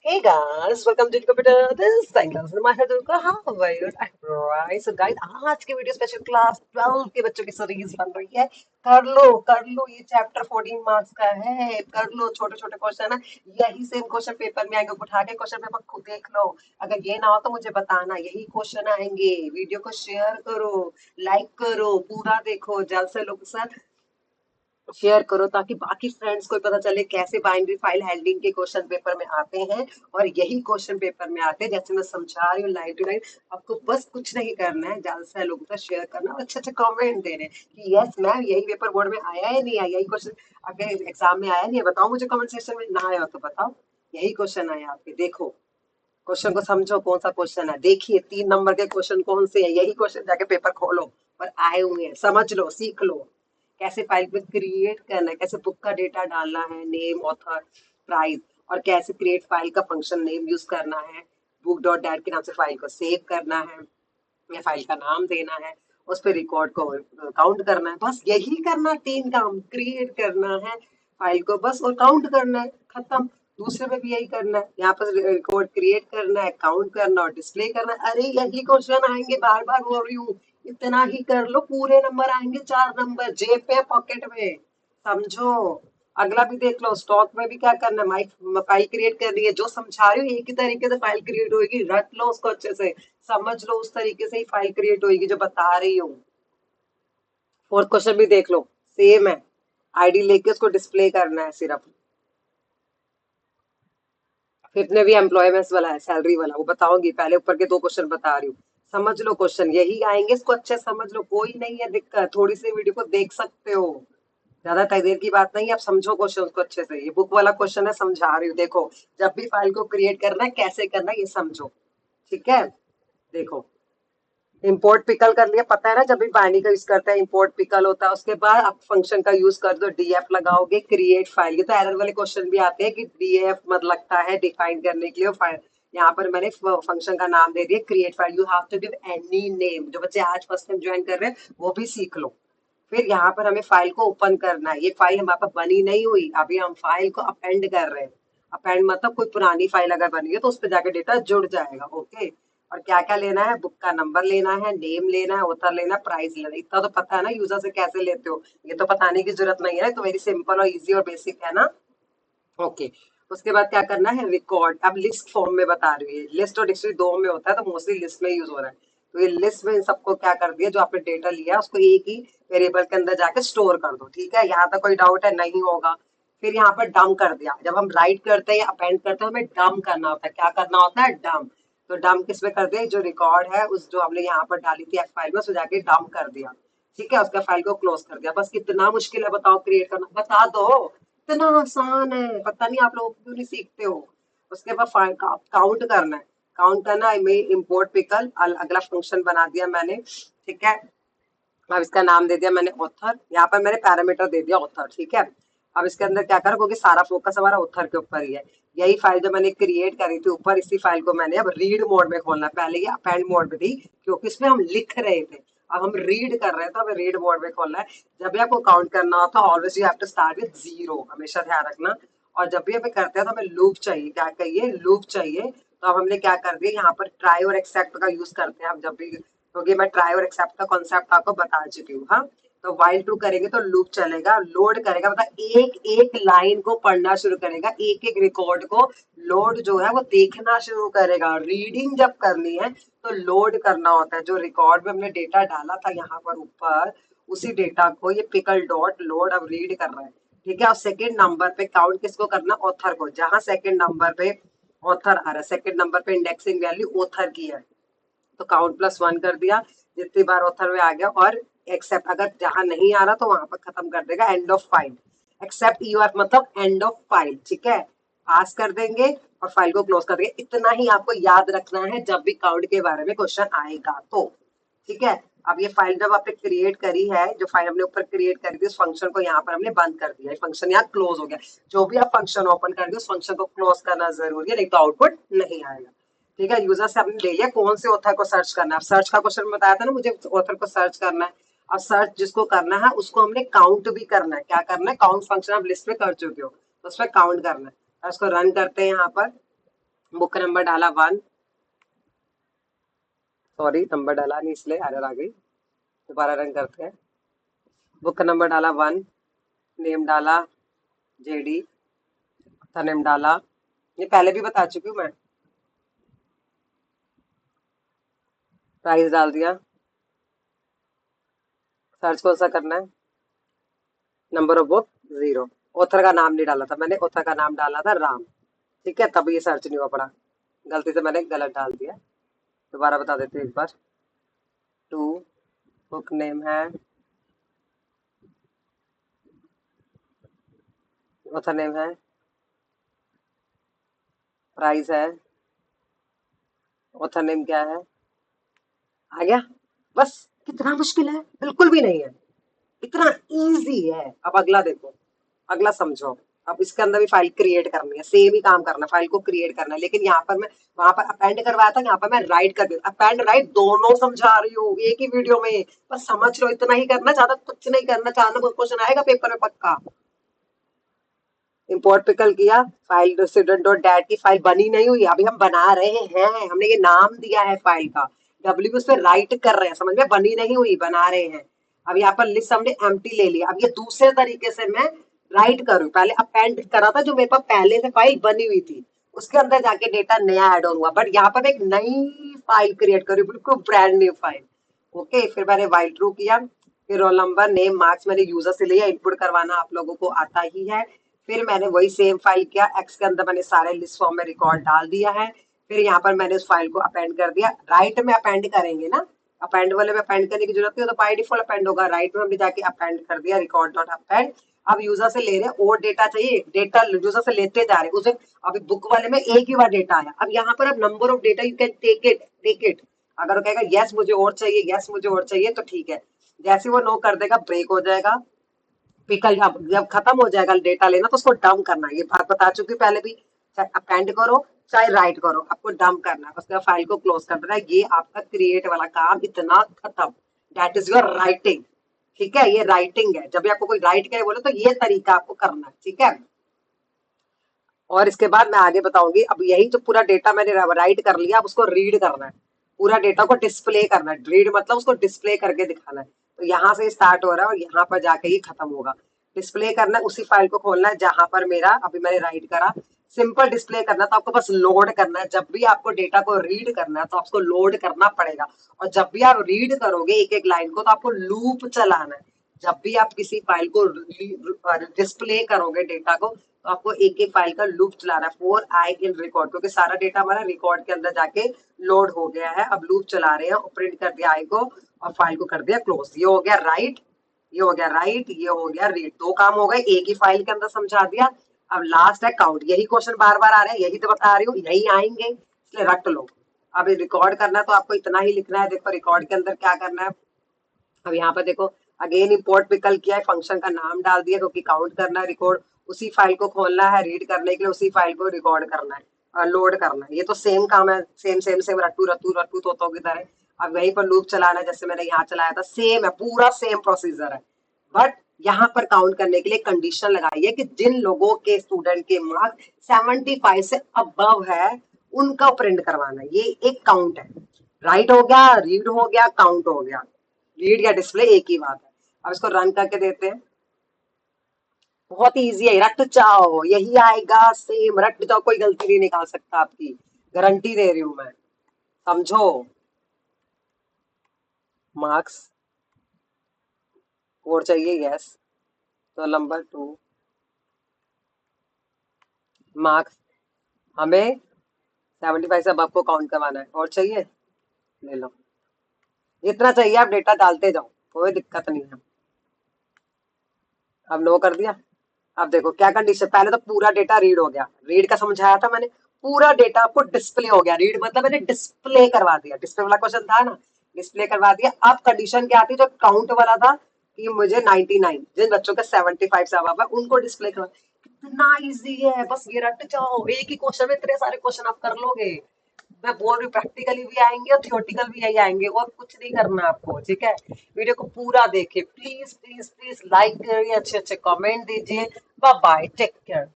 Hey guys, welcome to Computer. This is Saingas. How are you? Right. So guys, आज की video special class 12 के बच्चों की series बन रही है। कर लो ये चैप्टर 14 मार्क्स का है। कर लो, छोटे छोटे क्वेश्चन है। यही सेम क्वेश्चन पेपर में आएंगे। उठा के क्वेश्चन पेपर खुद देख लो। अगर ये ना हो तो मुझे बताना। यही क्वेश्चन आएंगे। वीडियो को शेयर करो, लाइक करो, पूरा देखो, जल्द से लोग के साथ शेयर करो ताकि बाकी फ्रेंड्स को पता चले कैसे बाइनरी फाइल हैंडलिंग के क्वेश्चन पेपर में आते हैं। और यही क्वेश्चन पेपर में आते हैं जैसे मैं समझा रही हूँ लाइन टू लाइन। आपको बस कुछ नहीं करना है, ज्यादा से लोगों का शेयर करना और अच्छे अच्छे कमेंट देने कि यस मैम यही पेपर बोर्ड में आया है नहीं आया, यही क्वेश्चन अगर एग्जाम में आया नहीं है बताओ मुझे कमेंट सेक्शन में। ना आया हो तो बताओ यही क्वेश्चन आया आपके। देखो क्वेश्चन को समझो कौन सा क्वेश्चन है। देखिए 3 नंबर के क्वेश्चन कौन से है, यही क्वेश्चन जाके पेपर खोलो और आए हुए हैं। समझ लो, सीख लो कैसे फाइल में क्रिएट करना है, कैसे बुक का डेटा डालना है, नेम, ऑथर, प्राइस, और कैसे क्रिएट फाइल का फंक्शन नेम यूज करना है, बुक डॉट डैट के नाम से फाइल को सेव करना है या फाइल का नाम देना है, उस पर रिकॉर्ड को काउंट करना है। बस यही करना, 3 काम क्रिएट करना है फाइल को बस, और काउंट करना है, खत्म। दूसरे में भी यही करना है, यहाँ पर रिकॉर्ड क्रिएट करना है, काउंट करना और डिस्प्ले करना है। अरे यही क्वेश्चन आएंगे, बार बार बोल रही हूँ। इतना ही कर लो, पूरे नंबर आएंगे, 4 नंबर जेब पे पॉकेट में। समझो। अगला भी देख लो, स्टॉक में भी क्या करना है, माइक फाइल क्रिएट करनी है। जो समझा रही हूँ एक ही तरीके से फाइल क्रिएट होगी, रट लो उसको अच्छे से, समझ लो, उस तरीके से ही फाइल क्रिएट होगी जो बता रही हूँ। फोर्थ क्वेश्चन भी देख लो, सेम है। आईडी लेके उसको डिस्प्ले करना है सिर्फ। फिफ्थ में भी एम्प्लॉयमेंट वाला है, सैलरी वाला, वो बताऊंगी। पहले ऊपर के 2 क्वेश्चन बता रही हूँ। समझ लो, क्वेश्चन यही आएंगे, इसको अच्छे से समझ लो, कोई नहीं है दिक्कत। थोड़ी सी वीडियो को देख सकते हो, ज्यादा देर की बात नहीं है। आप समझो क्वेश्चन को अच्छे से। ये बुक वाला क्वेश्चन है, समझा रही हूँ। देखो, जब भी फाइल को क्रिएट करना है कैसे करना है ये समझो, ठीक है। देखो, इंपोर्ट पिकल कर लिया, पता है ना, जब भी बाइनरी का यूज करते हैं इंपोर्ट पिकल होता है। उसके बाद आप फंक्शन का यूज कर दो, डीएफ लगाओगे, क्रिएट फाइल। ये तो एरर वाले क्वेश्चन भी आते हैं कि डीएफ मत लगता है डिफाइन करने के लिए फाइल। यहाँ पर मैंने फंक्शन का नाम दे दिया create file. You have to give any name. जो बच्चे आज फर्स्ट टाइम ज्वाइन कर रहे हैं वो भी सीख लो। फिर यहाँ पर हमें फाइल को ओपन करना है। ये फाइल हमारे पास बनी नहीं हुई, अभी हम फाइल को अपेंड कर रहे हैं। अपेंड मतलब कोई पुरानी फाइल अगर बनी है तो उस पर जाके डेटा जुड़ जाएगा। ओके। और क्या क्या लेना है, बुक का नंबर लेना है, नेम लेना है, ऑथर लेना है, प्राइस लेना है। इतना तो पता है ना यूजर से कैसे लेते हो, ये तो बताने की जरूरत नहीं है, तो वेरी सिंपल और इजी और बेसिक है ना। ओके। उसके बाद क्या करना है, रिकॉर्ड। अब लिस्ट फॉर्म में बता रही है, लिस्ट और डिक्शनरी दो में होता है तो मोस्टली लिस्ट में यूज हो रहा है। तो ये लिस्ट में इन सबको क्या कर दिया, जो आपने डेटा लिया है उसको एक ही वेरिएबल के अंदर जाके स्टोर कर दो। ठीक है, यहाँ तक कोई डाउट है? नहीं होगा। फिर यहाँ पर डंप कर दिया। जब हम राइट करते हैं या अपेंड करते हैं हमें डंप करना होता है। क्या करना होता है? डंप। तो डंप किस में कर दिया, जो रिकॉर्ड है उस जो हमने यहाँ पर डाली थी एफ फाइल में उसको जाके डंप कर दिया। ठीक है, उसका फाइल को क्लोज कर दिया। बस कितना मुश्किल है बताओ क्रिएट करना, बता दो। इतना आसान है, पता नहीं आप लोग क्यों नहीं सीखते हो। उसके बाद फाइल का काउंट करना है। काउंट करना है, मैं इम्पोर्ट पिकल अगला फंक्शन बना दिया मैंने। ठीक है, अब इसका नाम दे दिया मैंने ऑथर। यहाँ पर मैंने पैरामीटर दे दिया ऑथर। ठीक है, अब इसके अंदर क्या करो, क्योंकि सारा फोकस हमारा ऑथर के ऊपर ही है। यही फाइल जो मैंने क्रिएट करी थी ऊपर, इसी फाइल को मैंने अब रीड मोड में खोलना है। पहले ये अपेंड मोड में थी क्योंकि इसमें हम लिख रहे थे, अब हम रीड कर रहे हैं तो हमें रीड मोड में खोलना है। जब भी आपको काउंट करना होता है always you have to start with 0, हमेशा ध्यान रखना। और जब भी हमें करते हैं तो हमें लूप चाहिए। क्या कहिए? लूप चाहिए। तो अब हमने क्या कर दिया, यहाँ पर ट्राई और एक्सेप्ट का यूज करते हैं अब जब भी, क्योंकि मैं ट्राई और एक्सेप्ट का कॉन्सेप्ट आपको बता चुकी हूँ। हाँ, तो वाइल ट्रू करेंगे तो लूप चलेगा, लोड करेगा, मतलब एक एक लाइन को पढ़ना शुरू करेगा, एक एक रिकॉर्ड को लोड जो है वो देखना शुरू करेगा। रीडिंग जब करनी है तो लोड करना होता है। जो रिकॉर्ड में हमने डेटा डाला था यहाँ पर ऊपर, उसी डेटा को ये पिकल डॉट लोड अब रीड कर रहा है। ठीक है, और सेकेंड नंबर पे काउंट किसको करना, ऑथर को। जहां सेकेंड नंबर पे ऑथर आ रहा है, सेकेंड नंबर पे इंडेक्सिंग वैल्यू ऑथर की है, तो काउंट +1 कर दिया जितनी बार ऑथर में आ गया। और एक्सेप्ट, अगर जहां नहीं आ रहा तो वहां पर खत्म कर देगा, end of file. Except EOF मतलब एंड ऑफ फाइल। ठीक है, पास कर देंगे और फाइल को क्लोज कर देंगे। इतना ही आपको याद रखना है जब भी काउंट के बारे में क्वेश्चन आएगा तो। ठीक है, अब ये फाइल जब आपने क्रिएट करी है, जो फाइल हमने ऊपर क्रिएट करी थी, उस फंक्शन को यहाँ पर हमने बंद कर दिया। फंक्शन यहाँ क्लोज हो गया। जो भी आप फंक्शन ओपन कर दिए उस फंक्शन को क्लोज करना जरूरी है, नहीं तो आउटपुट नहीं आएगा। ठीक है, यूजर से आपने ले लिया कौन से ऑथर को सर्च करना है। सर्च का क्वेश्चन बताया था ना मुझे, ऑथर को सर्च करना है। और सर्च जिसको करना है उसको हमने काउंट भी करना है। क्या करना है? काउंट फंक्शन आप लिस्ट में कर चुके हो तो उसमें काउंट करना है। और उसको रन करते हैं यहाँ पर। बुक नंबर डाला 1, सॉरी नंबर डाला नहीं इसलिए एरर आ गई, दोबारा रन करते हैं। बुक नंबर डाला 1, नेम डाला जेडी, नेम डाला, ये पहले भी बता चुकी हूँ मैं। प्राइस डाल दिया। सर्च कौन सा करना है? Number of book 0। ऑथर का नाम नहीं डाला था मैंने, ऑथर का नाम डाला था राम। ठीक है, तब ये सर्च नहीं हुआ पड़ा, गलती से मैंने गलत डाल दिया। दोबारा बता देते हैं एक बार। 2, बुक नेम है, ऑथर नेम है, प्राइस है, ऑथर नेम क्या है, आ गया। बस, कितना मुश्किल है? बिल्कुल भी नहीं है, इतना इजी है। अब अगला देखो, अगला समझो। अब इसके अंदर भी फाइल क्रिएट करनी है, सेम ही काम करना है, फाइल को क्रिएट करना है, लेकिन यहाँ पर मैं वहां पर अपेंड करवाया था, यहाँ पर मैं राइट कर दूँ। अपेंड राइट दोनों समझा रही हूँ एक ही वीडियो में, बस समझ लो, इतना ही करना, ज्यादा कुछ नहीं करना। चाहना कोई क्वेश्चन आएगा पेपर में पक्का। इम्पोर्ट पिकल किया, फाइल स्टूडेंट डॉट डैट की फाइल बनी नहीं हुई, अभी हम बना रहे हैं, हमने ये नाम दिया है फाइल का, डब्ल्यू उस पर राइट कर रहे हैं, समझ में? बनी नहीं हुई, बना रहे हैं। अब यहाँ पर लिस्ट हमने एम्प्टी ले लिया। अब ये दूसरे तरीके से मैं राइट करूँ, पहले अपेंड करा था जो मेरे पास पहले से फाइल बनी हुई थी, उसके अंदर जाके डेटा नया ऐड ऑन हुआ, बट यहाँ पर एक नई फाइल क्रिएट करी, बिल्कुल ब्रांड न्यू फाइल। ओके, फिर मैंने वाइल ट्रू किया, फिर रोल नंबर नेम मार्क्स मैंने यूजर से लिया, इनपुट करवाना आप लोगों को आता ही है। फिर मैंने वही सेम फाइल किया, एक्स के अंदर मैंने सारे लिस्ट फॉर्म में रिकॉर्ड डाल दिया है। फिर यहाँ पर मैंने उस फाइल को अपेंड कर दिया। राइट में अपेंड करेंगे ना, अपेंड वाले में अपेंड करने की जरूरत नहीं, तो बाय डिफॉल्ट अपेंड होगा। राइट में हमने जाके अपेंड कर दिया, रिकॉर्ड डॉट अपेंड। अब यूजर से ले रहे हैं और डेटा चाहिए, डेटा यूजर से लेते जा रहे हैं उसे। अभी बुक वाले में एक ही बार डेटा आया, अब यहाँ पर अब number of data you can take it. अगर वो कहेगा यस मुझे और चाहिए, यस मुझे और चाहिए, तो ठीक है। जैसे वो नो कर देगा, ब्रेक हो जाएगा। पिकल जब खत्म हो जाएगा डेटा लेना, तो उसको डंप करना है, ये बात बता चुकी हूँ पहले भी। चाहे अपेंड करो चाहे राइट करो, आपको डंप करना है, उसके बाद फाइल को क्लोज कर देना है। ये आपका क्रिएट वाला काम इतना खत्म। That is your writing. ठीक है, ये राइटिंग है। जब भी आपको कोई राइट करे बोले, तो ये तरीका आपको करना है, ठीक है। और इसके बाद मैं आगे बताऊंगी। अब यही जो पूरा डेटा मैंने राइट कर लिया, अब उसको रीड करना है, पूरा डेटा को डिस्प्ले करना है। रीड मतलब उसको डिस्प्ले करके दिखाना है। तो यहाँ से स्टार्ट हो रहा है और यहाँ पर जाके ये खत्म होगा। डिस्प्ले करना है, उसी फाइल को खोलना है जहां पर मेरा अभी मैंने राइट करा। सिंपल डिस्प्ले करना, तो आपको बस लोड करना है। जब भी आपको डेटा को रीड करना है, तो आपको लोड करना पड़ेगा। और जब भी आप रीड करोगे एक एक लाइन को, तो आपको लूप चलाना है। जब भी आप किसी फाइल को डिस्प्ले करोगे डेटा को, तो आपको एक एक फाइल का लूप चलाना है। फोर आई इन रिकॉर्ड, क्योंकि सारा डेटा हमारा रिकॉर्ड के अंदर जाके लोड हो गया है। अब लूप चला रहे हैं और प्रिंट कर दिया आई को, और फाइल को कर दिया क्लोज। ये हो गया राइट, ये हो गया राइट, ये हो गया रीड। दो काम हो गए एक ही फाइल के अंदर, समझा दिया। अब लास्ट है काउंट। यही क्वेश्चन बार बार आ रहे हैं, यही तो बता रही हूँ, यही आएंगे, इसलिए रट लो। अब रिकॉर्ड करना है तो आपको इतना ही लिखना है। देखो रिकॉर्ड के अंदर क्या करना है। अब यहाँ पर देखो, अगेन इंपोर्ट पिकल किया है, फंक्शन का नाम डाल दिया, क्योंकि काउंट करना है। रिकॉर्ड उसी फाइल को खोलना है, रीड करने के लिए उसी फाइल को रिकॉर्ड करना है, लोड करना है। ये तो सेम काम है, सेम सेम सेम, रट्टू रट्टू रट्टू तोतों की तरह। अब वहीं पर लूप चलाना है, जैसे मैंने यहाँ चलाया था, सेम है, पूरा सेम प्रोसीजर है। बट यहाँ पर काउंट करने के लिए कंडीशन लगाई है कि जिन लोगों के स्टूडेंट के मार्क्स 75 से अबव है, उनका प्रिंट करवाना है। ये एक काउंट है। राइट हो गया, रीड हो गया, काउंट हो गया। रीड या डिस्प्ले एक ही बात है। अब इसको रन करके देते हैं। बहुत इजी है, रट जाओ, यही आएगा सेम। रट जाओ, कोई गलती नहीं निकाल सकता आपकी, गारंटी दे रही हूं मैं। समझो। मार्क्स और चाहिए, यस, तो नंबर 2 मार्क्स हमें 75 से अब आपको काउंट करवाना है, और चाहिए ले लो। जितना चाहिए आप डेटा डालते जाओ, कोई दिक्कत नहीं है। अब नो कर दिया। अब देखो क्या कंडीशन, पहले तो पूरा डेटा रीड हो गया, रीड का समझाया था मैंने। पूरा डेटा आपको डिस्प्ले हो गया, रीड मतलब मैंने डिस्प्ले करवा दिया, डिस्प्ले वाला क्वेश्चन था ना, डिस्प्ले करवा दिया। अब कंडीशन क्या आती, जो काउंट वाला था कि मुझे 99, जिन बच्चों का 75 से अबव है उनको डिस्प्ले करवा। इतना इजी है, बस ये रट जाओ, एक ही क्वेश्चन में इतने सारे क्वेश्चन आप कर लोगे। मैं बोल रही हूँ, प्रैक्टिकली भी आएंगे और थियोटिकल भी यही आएंगे, और कुछ नहीं करना आपको, ठीक है। वीडियो को पूरा देखिए, प्लीज प्लीज प्लीज लाइक करिए, अच्छे अच्छे कमेंट दीजिए। Bye bye, take care.